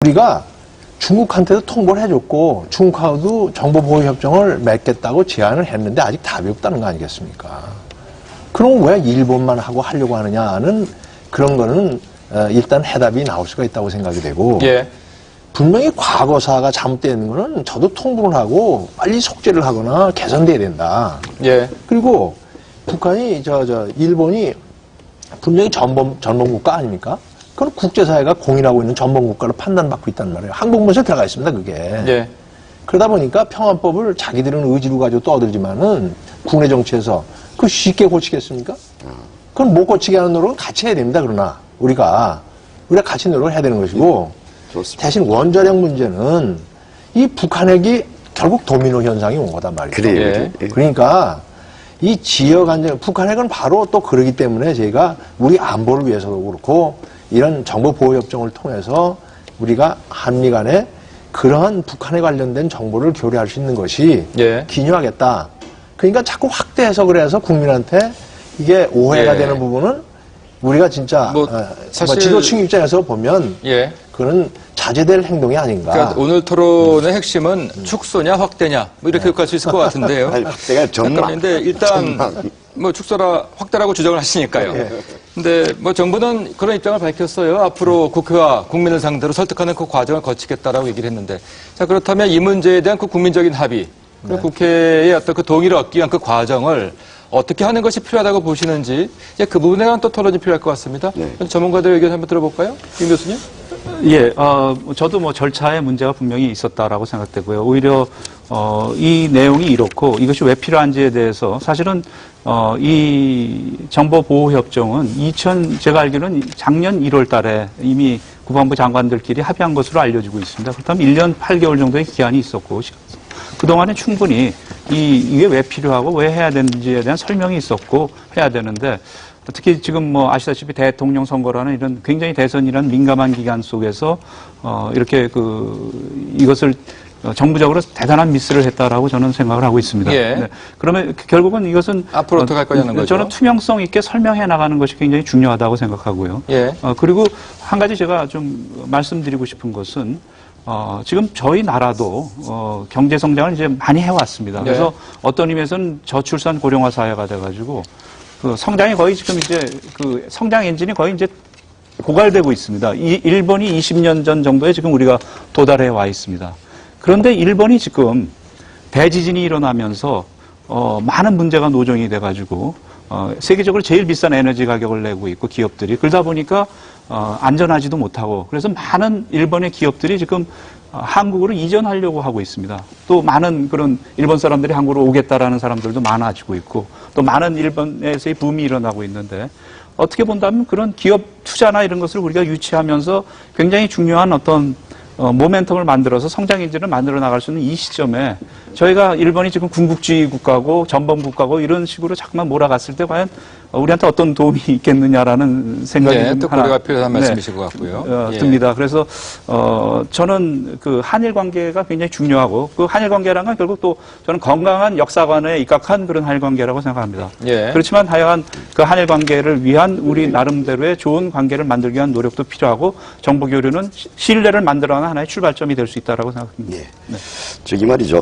우리가 중국한테도 통보를 해줬고 중국하고도 정보보호협정을 맺겠다고 제안을 했는데 아직 답이 없다는 거 아니겠습니까? 그럼 왜 일본만 하고 하려고 하느냐는 그런 거는 일단 해답이 나올 수가 있다고 생각이 되고 예. 분명히 과거사가 잘못되어 있는 거는 저도 통보를 하고 빨리 속죄를 하거나 개선돼야 된다. 예. 그리고 북한이 일본이 분명히 전범국가 아닙니까? 그건 국제사회가 공인하고 있는 전범국가로 판단받고 있단 말이에요. 항복문서에 들어가 있습니다, 그게. 예. 그러다 보니까 평화법을 자기들은 의지로 가지고 떠들지만은 국내 정치에서 그 쉽게 고치겠습니까? 그건 못 고치게 하는 노력은 같이 해야 됩니다, 그러나. 우리가 같이 노력을 해야 되는 것이고. 좋습니다. 대신 원자력 문제는 이 북한핵이 결국 도미노 현상이 온 거단 말이죠. 그래요. 예. 그러니까 이 지역 안전, 북한핵은 바로 또 그러기 때문에 저희가 우리 안보를 위해서도 그렇고 이런 정보보호협정을 통해서 우리가 한미 간에 그러한 북한에 관련된 정보를 교류할 수 있는 것이 예. 기여하겠다. 그러니까 자꾸 확대 해석을 해서 국민한테 이게 오해가 예. 되는 부분은 우리가 진짜 사실 지도층 입장에서 보면 예. 그거는 자제될 행동이 아닌가. 그러니까 오늘 토론의 핵심은 축소냐 확대냐 뭐 이렇게 갈 수 있을 것 같은데요. 아니, 확대가 잠깐만인데 일단 뭐 축소라 확대라고 주장을 하시니까요. 근데 뭐 정부는 그런 입장을 밝혔어요. 앞으로 국회와 국민을 상대로 설득하는 그 과정을 거치겠다라고 얘기를 했는데 자 그렇다면 이 문제에 대한 그 국민적인 합의 그리고 국회의 어떤 그 동의를 얻기 위한 그 과정을 어떻게 하는 것이 필요하다고 보시는지 이제 그 부분에 관한 또 토론이 필요할 것 같습니다. 전문가들 의견 한번 들어볼까요? 김 교수님? 예, 저도 뭐 절차에 문제가 분명히 있었다라고 생각되고요. 오히려 이 내용이 이렇고 이것이 왜 필요한지에 대해서 사실은 이 정보보호협정은 제가 알기로는 작년 1월 달에 이미 국방부 장관들끼리 합의한 것으로 알려지고 있습니다. 그렇다면 1년 8개월 정도의 기한이 있었고 그동안에 충분히 이게 왜 필요하고 왜 해야 되는지에 대한 설명이 있었고 해야 되는데 특히 지금 뭐 아시다시피 대통령 선거라는 이런 굉장히 대선이라는 민감한 기간 속에서 이렇게 이것을 정부적으로 대단한 미스를 했다라고 저는 생각을 하고 있습니다. 예. 네. 그러면 결국은 이것은 앞으로 어떻게 할 거냐는 거죠. 저는 투명성 있게 설명해 나가는 것이 굉장히 중요하다고 생각하고요. 예. 그리고 한 가지 제가 좀 말씀드리고 싶은 것은 지금 저희 나라도 경제 성장을 이제 많이 해왔습니다. 그래서 어떤 의미에서는 저출산 고령화 사회가 돼가지고 그 성장이 거의 지금 이제 그 성장 엔진이 거의 이제 고갈되고 있습니다. 일본이 20년 전 정도에 지금 우리가 도달해 와 있습니다. 그런데 일본이 지금 대지진이 일어나면서 많은 문제가 노정이 돼가지고 세계적으로 제일 비싼 에너지 가격을 내고 있고 기업들이 그러다 보니까 안전하지도 못하고 그래서 많은 일본의 기업들이 지금 한국으로 이전하려고 하고 있습니다. 또 많은 그런 일본 사람들이 한국으로 오겠다라는 사람들도 많아지고 있고 또 많은 일본에서의 붐이 일어나고 있는데 어떻게 본다면 그런 기업 투자나 이런 것을 우리가 유치하면서 굉장히 중요한 어떤 모멘텀을 만들어서 성장 엔진을 만들어 나갈 수 있는 이 시점에 저희가 일본이 지금 군국주의 국가고 전범 국가고 이런 식으로 자꾸만 몰아갔을 때 과연 우리한테 어떤 도움이 있겠느냐라는 생각이 또 고려가 필요한 말씀이신 것 같고요. 듭니다. 그래서 저는 그 한일 관계가 굉장히 중요하고 그 한일 관계라는 건 결국 또 저는 건강한 역사관에 입각한 그런 한일 관계라고 생각합니다. 그렇지만 하여간 그 한일 관계를 위한 우리 나름대로의 좋은 관계를 만들기 위한 노력도 필요하고 정보 교류는 신뢰를 만들어가는 하나의 출발점이 될 수 있다고 생각합니다. 네. 저기 말이죠.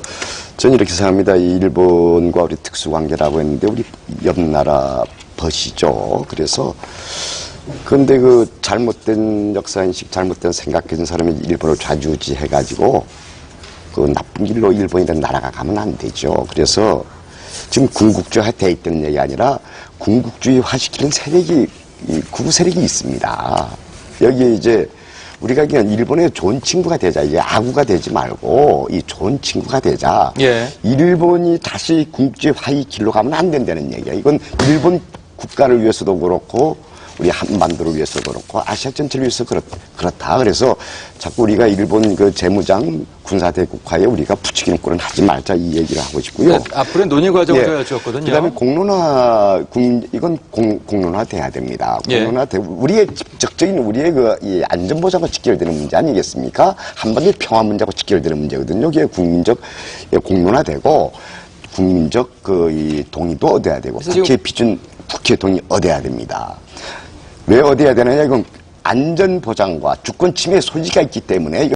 저는 이렇게 생각합니다. 이 일본과 우리 특수관계라고 했는데 우리 옆나라 벗이죠. 그래서 그런데 그 잘못된 역사인식, 잘못된 생각 가진 사람이 일본을 좌지우지해가지고 그 나쁜 길로 일본이라는 나라가 가면 안 되죠. 그래서 지금 군국주의화 돼 있다는 얘기 아니라 군국주의화 시키는 세력이 구구 세력이 있습니다. 여기에 이제 우리가 그냥 일본의 좋은 친구가 되자. 이게 아구가 되지 말고 이 좋은 친구가 되자. 일본이 다시 국제화의 길로 가면 안 된다는 얘기야. 이건 일본 국가를 위해서도 그렇고 우리 한반도를 위해서도 그렇고 아시아 전체를 위해서 그렇다. 그래서 자꾸 우리가 일본 그 재무장 군사대국화에 우리가 부추기는 꼴은 하지 말자 이 얘기를 하고 싶고요. 앞으로의 논의 과정을 여쭈었거든요. 그다음에 이건 공론화 돼야 됩니다. 우리의 직접적인 우리의 이 안전 보장과 직결되는 문제 아니겠습니까? 한반도의 평화 문제하고 직결되는 문제거든요. 이게 국민적 공론화되고 국민적 이 동의도 얻어야 되고 국회 동의 얻어야 됩니다. 왜 얻어야 되느냐? 이건 안전 보장과 주권 침해 소지가 있기 때문에